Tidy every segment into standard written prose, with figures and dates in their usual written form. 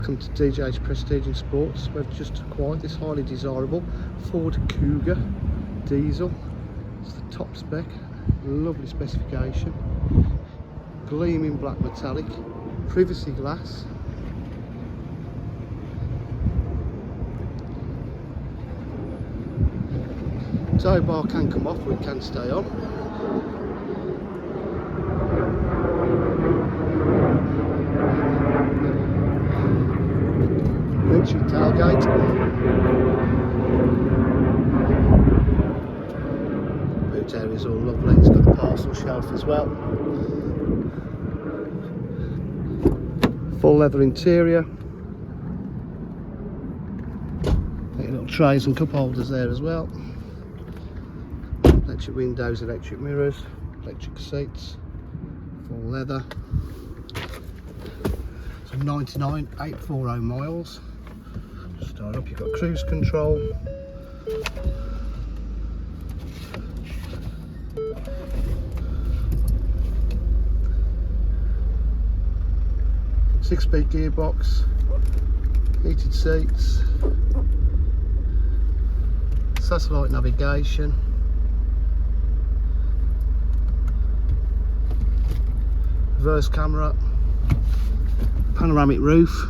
Welcome to TDCi Prestige and Sports. We've just acquired this highly desirable Ford Kuga diesel. It's the top spec, lovely specification, gleaming black metallic, privacy glass. Tow bar can come off, but it can stay on. Electric tailgate. Boot area is all lovely. It's got a parcel shelf as well. Full leather interior. Little trays and cup holders there as well. Electric windows, electric mirrors, electric seats, full leather. So 99,840 miles. Start up, you've got cruise control. Six-speed gearbox, heated seats, satellite navigation, reverse camera, panoramic roof.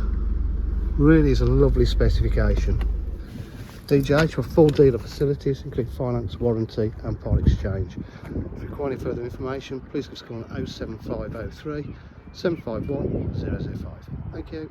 Really is a lovely specification. TDCi for full dealer facilities, including finance, warranty and part exchange. If you require any further information, please give us a call on 07503 751 005. Thank you.